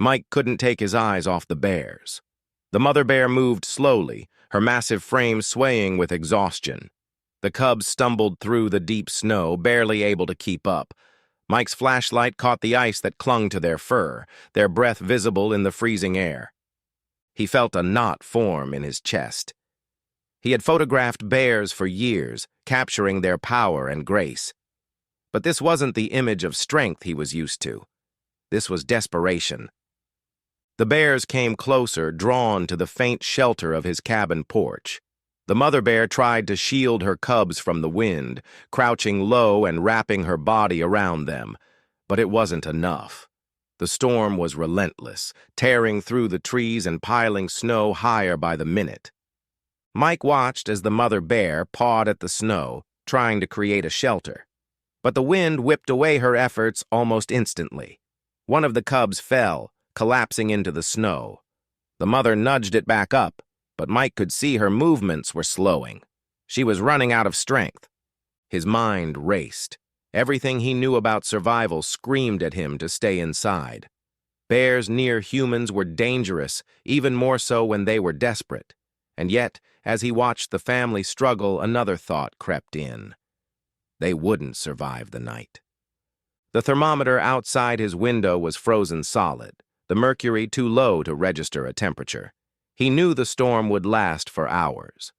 Mike couldn't take his eyes off the bears. The mother bear moved slowly, her massive frame swaying with exhaustion. The cubs stumbled through the deep snow, barely able to keep up. Mike's flashlight caught the ice that clung to their fur, their breath visible in the freezing air. He felt a knot form in his chest. He had photographed bears for years, capturing their power and grace. But this wasn't the image of strength he was used to. This was desperation. The bears came closer, drawn to the faint shelter of his cabin porch. The mother bear tried to shield her cubs from the wind, crouching low and wrapping her body around them. But it wasn't enough. The storm was relentless, tearing through the trees and piling snow higher by the minute. Mike watched as the mother bear pawed at the snow, trying to create a shelter. But the wind whipped away her efforts almost instantly. One of the cubs fell, collapsing into the snow. The mother nudged it back up, but Mike could see her movements were slowing. She was running out of strength. His mind raced. Everything he knew about survival screamed at him to stay inside. Bears near humans were dangerous, even more so when they were desperate. And yet, as he watched the family struggle, another thought crept in. They wouldn't survive the night. The thermometer outside his window was frozen solid, the mercury too low to register a temperature. He knew the storm would last for hours.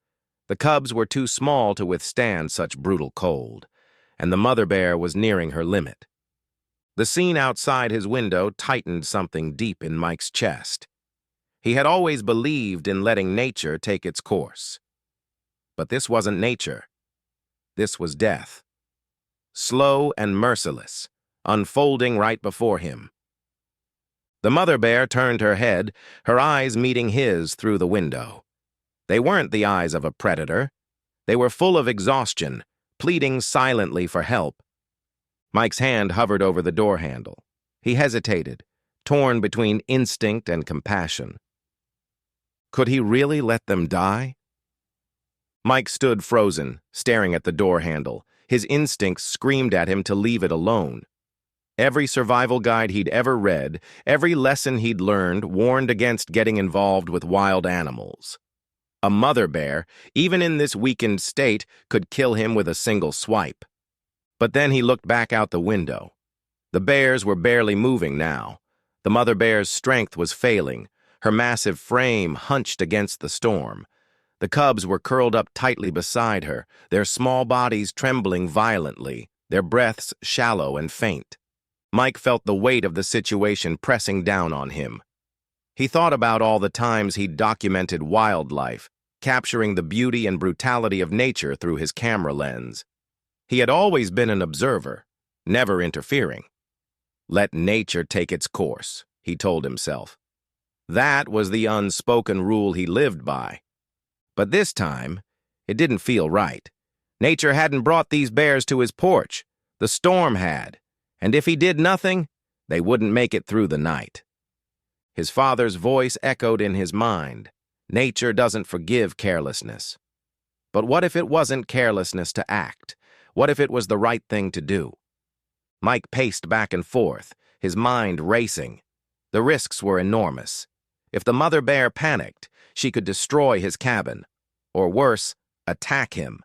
The cubs were too small to withstand such brutal cold, and the mother bear was nearing her limit. The scene outside his window tightened something deep in Mike's chest. He had always believed in letting nature take its course. But this wasn't nature. This was death. Slow and merciless, unfolding right before him. The mother bear turned her head, her eyes meeting his through the window. They weren't the eyes of a predator. They were full of exhaustion, pleading silently for help. Mike's hand hovered over the door handle. He hesitated, torn between instinct and compassion. Could he really let them die? Mike stood frozen, staring at the door handle. His instincts screamed at him to leave it alone. Every survival guide he'd ever read, every lesson he'd learned, warned against getting involved with wild animals. A mother bear, even in this weakened state, could kill him with a single swipe. But then he looked back out the window. The bears were barely moving now. The mother bear's strength was failing, her massive frame hunched against the storm. The cubs were curled up tightly beside her, their small bodies trembling violently, their breaths shallow and faint. Mike felt the weight of the situation pressing down on him. He thought about all the times he'd documented wildlife, capturing the beauty and brutality of nature through his camera lens. He had always been an observer, never interfering. Let nature take its course, he told himself. That was the unspoken rule he lived by. But this time, it didn't feel right. Nature hadn't brought these bears to his porch. The storm had. And if he did nothing, they wouldn't make it through the night. His father's voice echoed in his mind. Nature doesn't forgive carelessness. But what if it wasn't carelessness to act? What if it was the right thing to do? Mike paced back and forth, his mind racing. The risks were enormous. If the mother bear panicked, she could destroy his cabin, or worse, attack him.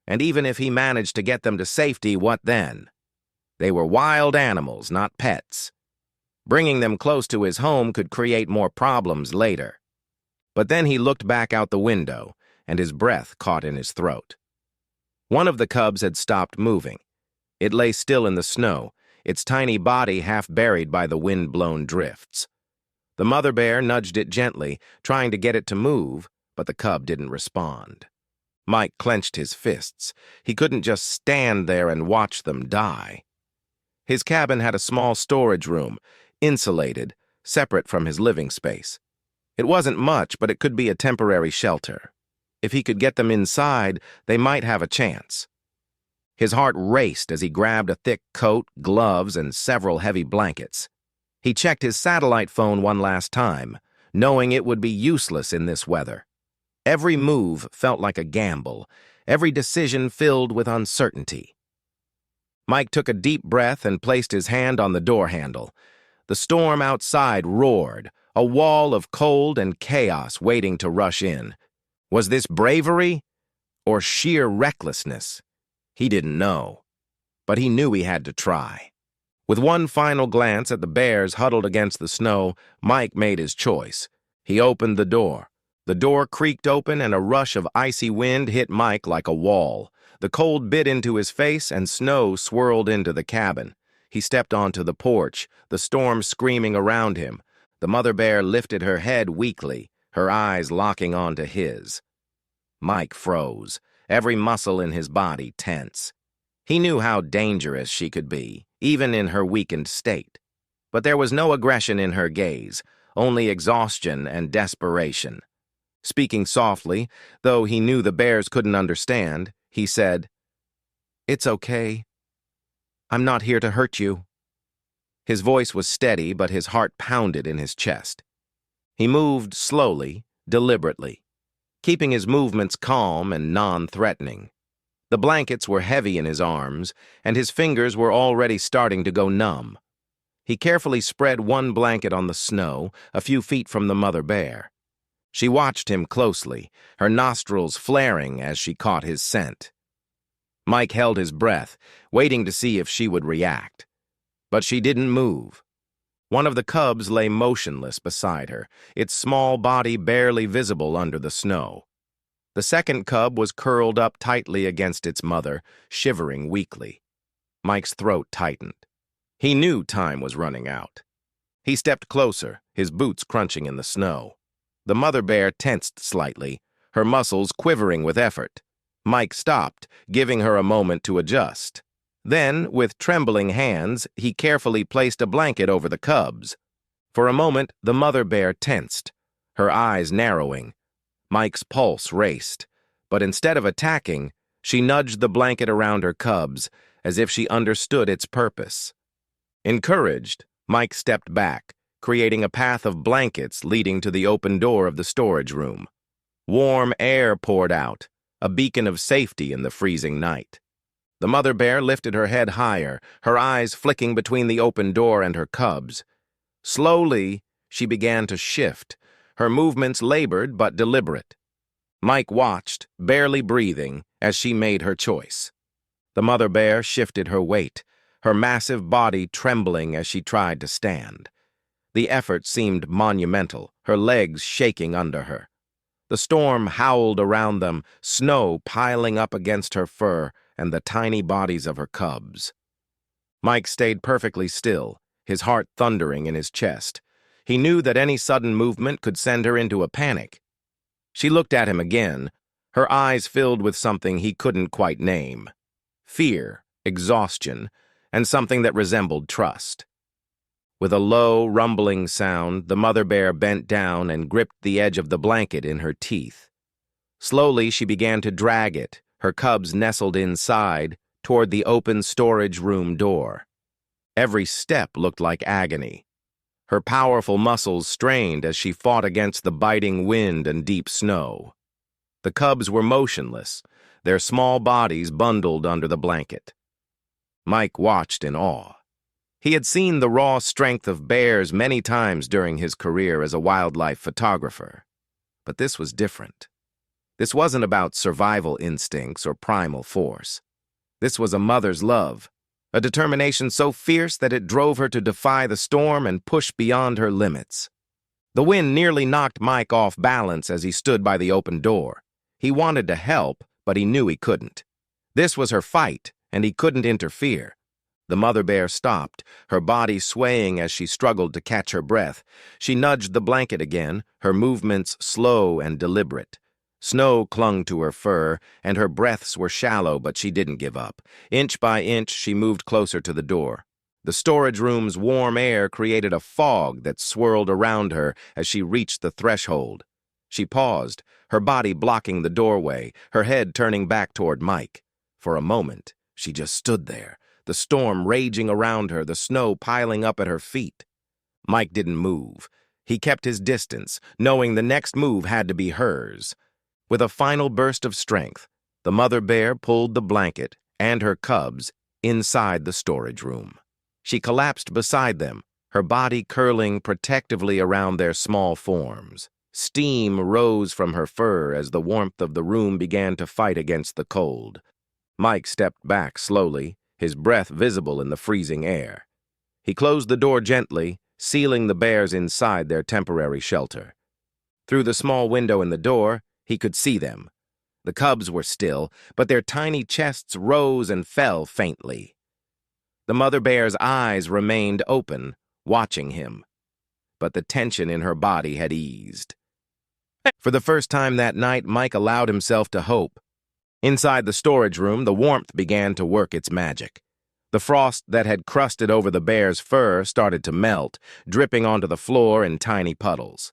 And even if he managed to get them to safety, what then? They were wild animals, not pets. Bringing them close to his home could create more problems later. But then he looked back out the window, and his breath caught in his throat. One of the cubs had stopped moving. It lay still in the snow, its tiny body half buried by the wind-blown drifts. The mother bear nudged it gently, trying to get it to move, but the cub didn't respond. Mike clenched his fists. He couldn't just stand there and watch them die. His cabin had a small storage room, insulated, separate from his living space. It wasn't much, but it could be a temporary shelter. If he could get them inside, they might have a chance. His heart raced as he grabbed a thick coat, gloves, and several heavy blankets. He checked his satellite phone one last time, knowing it would be useless in this weather. Every move felt like a gamble, every decision filled with uncertainty. Mike took a deep breath and placed his hand on the door handle. The storm outside roared, a wall of cold and chaos waiting to rush in. Was this bravery or sheer recklessness? He didn't know, but he knew he had to try. With one final glance at the bears huddled against the snow, Mike made his choice. He opened the door. The door creaked open and a rush of icy wind hit Mike like a wall. The cold bit into his face and snow swirled into the cabin. He stepped onto the porch, the storm screaming around him. The mother bear lifted her head weakly, her eyes locking onto his. Mike froze, every muscle in his body tense. He knew how dangerous she could be, even in her weakened state. But there was no aggression in her gaze, only exhaustion and desperation. Speaking softly, though he knew the bears couldn't understand, he said, "It's okay. I'm not here to hurt you." His voice was steady, but his heart pounded in his chest. He moved slowly, deliberately, keeping his movements calm and non-threatening. The blankets were heavy in his arms, and his fingers were already starting to go numb. He carefully spread one blanket on the snow, a few feet from the mother bear. She watched him closely, her nostrils flaring as she caught his scent. Mike held his breath, waiting to see if she would react. But she didn't move. One of the cubs lay motionless beside her, its small body barely visible under the snow. The second cub was curled up tightly against its mother, shivering weakly. Mike's throat tightened. He knew time was running out. He stepped closer, his boots crunching in the snow. The mother bear tensed slightly, her muscles quivering with effort. Mike stopped, giving her a moment to adjust. Then, with trembling hands, he carefully placed a blanket over the cubs. For a moment, the mother bear tensed, her eyes narrowing. Mike's pulse raced, but instead of attacking, she nudged the blanket around her cubs as if she understood its purpose. Encouraged, Mike stepped back, creating a path of blankets leading to the open door of the storage room. Warm air poured out, a beacon of safety in the freezing night. The mother bear lifted her head higher, her eyes flicking between the open door and her cubs. Slowly, she began to shift, her movements labored but deliberate. Mike watched, barely breathing, as she made her choice. The mother bear shifted her weight, her massive body trembling as she tried to stand. The effort seemed monumental, her legs shaking under her. The storm howled around them, snow piling up against her fur and the tiny bodies of her cubs. Mike stayed perfectly still, his heart thundering in his chest. He knew that any sudden movement could send her into a panic. She looked at him again, her eyes filled with something he couldn't quite name. Fear, exhaustion, and something that resembled trust. With a low, rumbling sound, the mother bear bent down and gripped the edge of the blanket in her teeth. Slowly, she began to drag it, her cubs nestled inside, toward the open storage room door. Every step looked like agony. Her powerful muscles strained as she fought against the biting wind and deep snow. The cubs were motionless, their small bodies bundled under the blanket. Mike watched in awe. He had seen the raw strength of bears many times during his career as a wildlife photographer. But this was different. This wasn't about survival instincts or primal force. This was a mother's love, a determination so fierce that it drove her to defy the storm and push beyond her limits. The wind nearly knocked Mike off balance as he stood by the open door. He wanted to help, but he knew he couldn't. This was her fight, and he couldn't interfere. The mother bear stopped, her body swaying as she struggled to catch her breath. She nudged the blanket again, her movements slow and deliberate. Snow clung to her fur, and her breaths were shallow, but she didn't give up. Inch by inch, she moved closer to the door. The storage room's warm air created a fog that swirled around her as she reached the threshold. She paused, her body blocking the doorway, her head turning back toward Mike. For a moment, she just stood there, the storm raging around her, the snow piling up at her feet. Mike didn't move. He kept his distance, knowing the next move had to be hers. With a final burst of strength, the mother bear pulled the blanket and her cubs inside the storage room. She collapsed beside them, her body curling protectively around their small forms. Steam rose from her fur as the warmth of the room began to fight against the cold. Mike stepped back slowly, his breath visible in the freezing air. He closed the door gently, sealing the bears inside their temporary shelter. Through the small window in the door, he could see them. The cubs were still, but their tiny chests rose and fell faintly. The mother bear's eyes remained open, watching him, but the tension in her body had eased. For the first time that night, Mike allowed himself to hope. Inside the storage room, the warmth began to work its magic. The frost that had crusted over the bear's fur started to melt, dripping onto the floor in tiny puddles.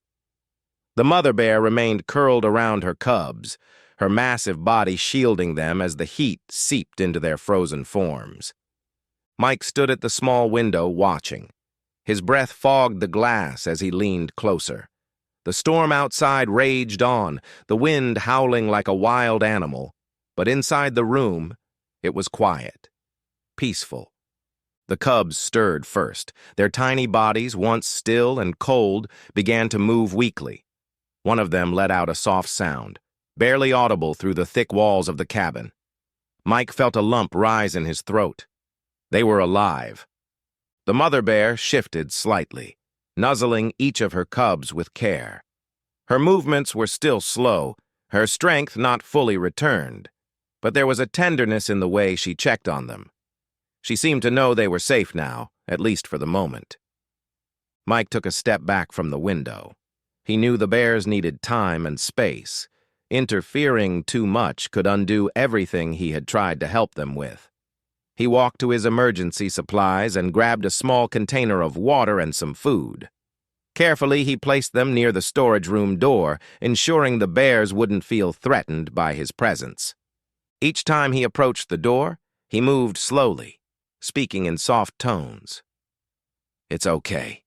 The mother bear remained curled around her cubs, her massive body shielding them as the heat seeped into their frozen forms. Mike stood at the small window watching. His breath fogged the glass as he leaned closer. The storm outside raged on, the wind howling like a wild animal, but inside the room, it was quiet, peaceful. The cubs stirred first. Their tiny bodies, once still and cold, began to move weakly. One of them let out a soft sound, barely audible through the thick walls of the cabin. Mike felt a lump rise in his throat. They were alive. The mother bear shifted slightly, nuzzling each of her cubs with care. Her movements were still slow, her strength not fully returned, but there was a tenderness in the way she checked on them. She seemed to know they were safe now, at least for the moment. Mike took a step back from the window. He knew the bears needed time and space. Interfering too much could undo everything he had tried to help them with. He walked to his emergency supplies and grabbed a small container of water and some food. Carefully, he placed them near the storage room door, ensuring the bears wouldn't feel threatened by his presence. Each time he approached the door, he moved slowly, speaking in soft tones. "It's okay,"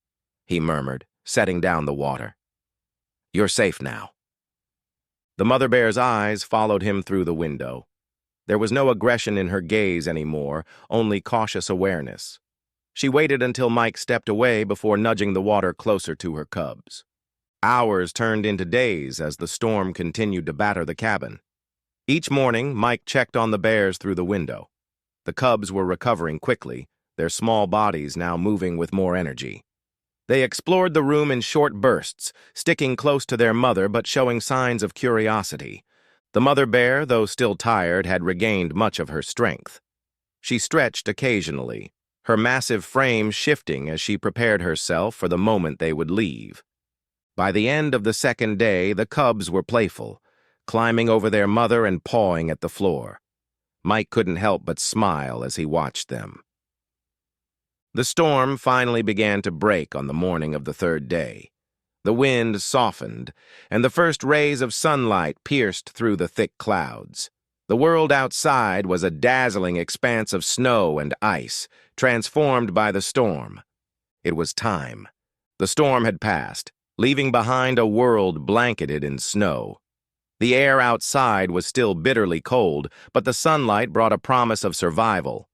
he murmured, setting down the water. "You're safe now." The mother bear's eyes followed him through the window. There was no aggression in her gaze anymore, only cautious awareness. She waited until Mike stepped away before nudging the water closer to her cubs. Hours turned into days as the storm continued to batter the cabin. Each morning, Mike checked on the bears through the window. The cubs were recovering quickly, their small bodies now moving with more energy. They explored the room in short bursts, sticking close to their mother but showing signs of curiosity. The mother bear, though still tired, had regained much of her strength. She stretched occasionally, her massive frame shifting as she prepared herself for the moment they would leave. By the end of the second day, the cubs were playful, climbing over their mother and pawing at the floor. Mike couldn't help but smile as he watched them. The storm finally began to break on the morning of the third day. The wind softened, and the first rays of sunlight pierced through the thick clouds. The world outside was a dazzling expanse of snow and ice, transformed by the storm. It was time. The storm had passed, leaving behind a world blanketed in snow. The air outside was still bitterly cold, but the sunlight brought a promise of survival.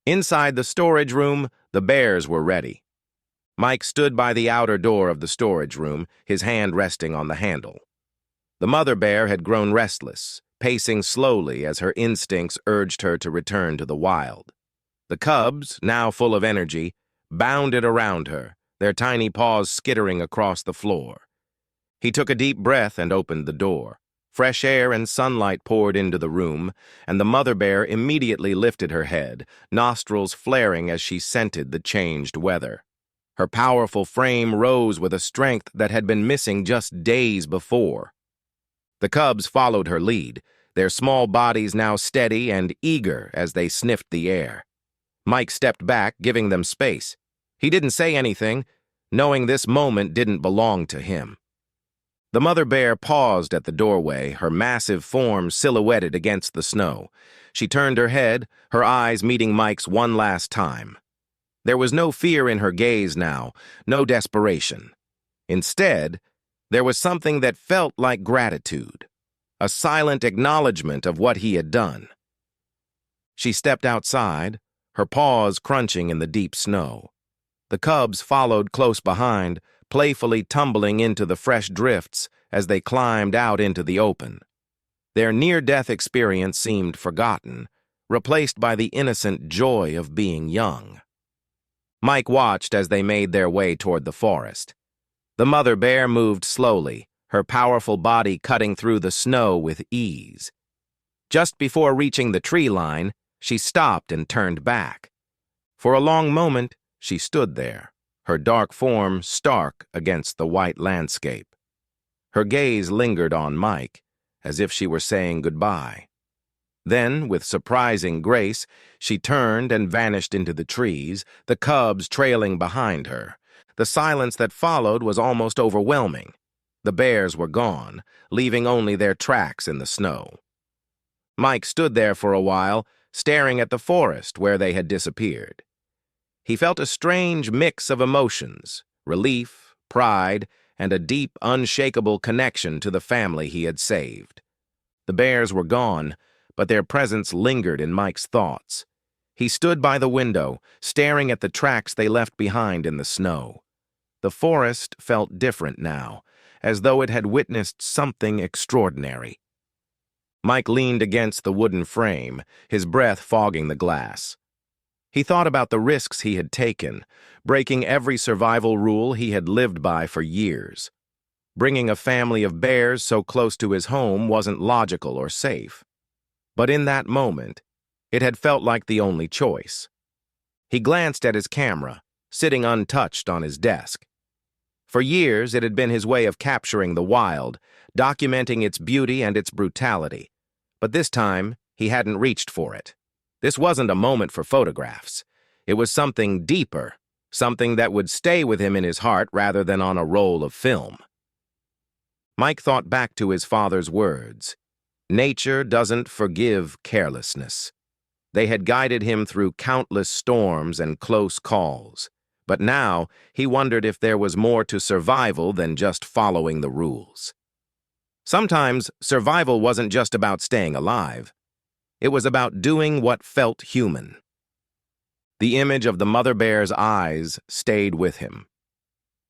Inside the storage room, the bears were ready. Mike stood by the outer door of the storage room, his hand resting on the handle. The mother bear had grown restless, pacing slowly as her instincts urged her to return to the wild. The cubs, now full of energy, bounded around her, their tiny paws skittering across the floor. He took a deep breath and opened the door. Fresh air and sunlight poured into the room, and the mother bear immediately lifted her head, nostrils flaring as she scented the changed weather. Her powerful frame rose with a strength that had been missing just days before. The cubs followed her lead, their small bodies now steady and eager as they sniffed the air. Mike stepped back, giving them space. He didn't say anything, knowing this moment didn't belong to him. The mother bear paused at the doorway, her massive form silhouetted against the snow. She turned her head, her eyes meeting Mike's one last time. There was no fear in her gaze now, no desperation. Instead, there was something that felt like gratitude, a silent acknowledgement of what he had done. She stepped outside, her paws crunching in the deep snow. The cubs followed close behind, playfully tumbling into the fresh drifts as they climbed out into the open. Their near-death experience seemed forgotten, replaced by the innocent joy of being young. Mike watched as they made their way toward the forest. The mother bear moved slowly, her powerful body cutting through the snow with ease. Just before reaching the tree line, she stopped and turned back. For a long moment, she stood there, her dark form stark against the white landscape. Her gaze lingered on Mike, as if she were saying goodbye. Then, with surprising grace, she turned and vanished into the trees, the cubs trailing behind her. The silence that followed was almost overwhelming. The bears were gone, leaving only their tracks in the snow. Mike stood there for a while, staring at the forest where they had disappeared. He felt a strange mix of emotions, relief, pride, and a deep, unshakable connection to the family he had saved. The bears were gone, but their presence lingered in Mike's thoughts. He stood by the window, staring at the tracks they left behind in the snow. The forest felt different now, as though it had witnessed something extraordinary. Mike leaned against the wooden frame, his breath fogging the glass. He thought about the risks he had taken, breaking every survival rule he had lived by for years. Bringing a family of bears so close to his home wasn't logical or safe. But in that moment, it had felt like the only choice. He glanced at his camera, sitting untouched on his desk. For years, it had been his way of capturing the wild, documenting its beauty and its brutality. But this time, he hadn't reached for it. This wasn't a moment for photographs. It was something deeper, something that would stay with him in his heart rather than on a roll of film. Mike thought back to his father's words. Nature doesn't forgive carelessness. They had guided him through countless storms and close calls. But now, he wondered if there was more to survival than just following the rules. Sometimes, survival wasn't just about staying alive. It was about doing what felt human. The image of the mother bear's eyes stayed with him.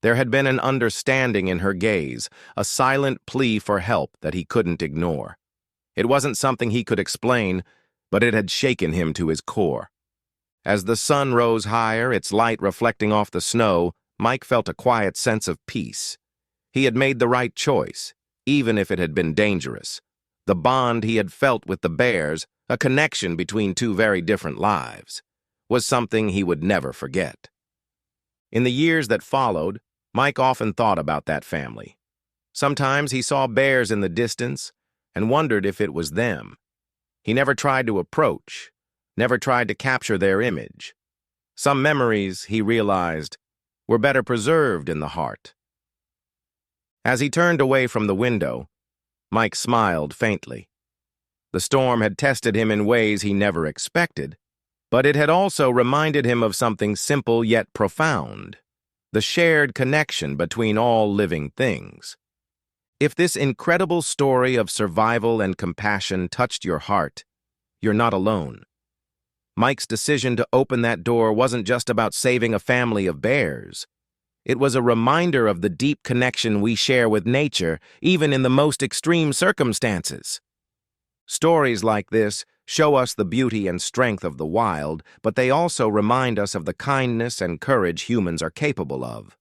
There had been an understanding in her gaze, a silent plea for help that he couldn't ignore. It wasn't something he could explain, but it had shaken him to his core. As the sun rose higher, its light reflecting off the snow, Mike felt a quiet sense of peace. He had made the right choice, even if it had been dangerous. The bond he had felt with the bears, a connection between two very different lives, was something he would never forget. In the years that followed, Mike often thought about that family. Sometimes he saw bears in the distance and wondered if it was them. He never tried to approach, never tried to capture their image. Some memories, he realized, were better preserved in the heart. As he turned away from the window, Mike smiled faintly. The storm had tested him in ways he never expected, but it had also reminded him of something simple yet profound, the shared connection between all living things. If this incredible story of survival and compassion touched your heart, you're not alone. Mike's decision to open that door wasn't just about saving a family of bears. It was a reminder of the deep connection we share with nature, even in the most extreme circumstances. Stories like this show us the beauty and strength of the wild, but they also remind us of the kindness and courage humans are capable of.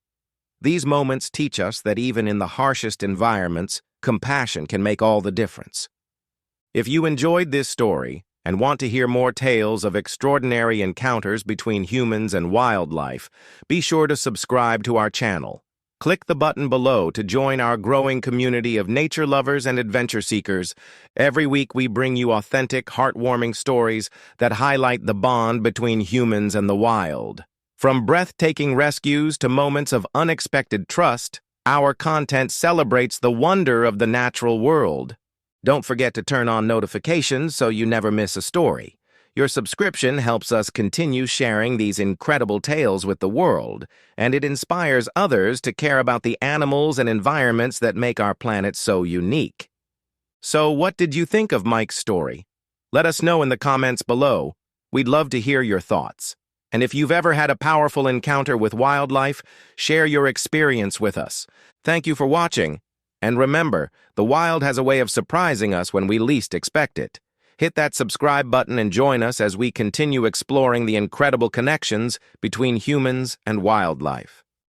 These moments teach us that even in the harshest environments, compassion can make all the difference. If you enjoyed this story and want to hear more tales of extraordinary encounters between humans and wildlife, be sure to subscribe to our channel. Click the button below to join our growing community of nature lovers and adventure seekers. Every week we bring you authentic, heartwarming stories that highlight the bond between humans and the wild. From breathtaking rescues to moments of unexpected trust, our content celebrates the wonder of the natural world. Don't forget to turn on notifications so you never miss a story. Your subscription helps us continue sharing these incredible tales with the world, and it inspires others to care about the animals and environments that make our planet so unique. So, what did you think of Mike's story? Let us know in the comments below. We'd love to hear your thoughts. And if you've ever had a powerful encounter with wildlife, share your experience with us. Thank you for watching. And remember, the wild has a way of surprising us when we least expect it. Hit that subscribe button and join us as we continue exploring the incredible connections between humans and wildlife.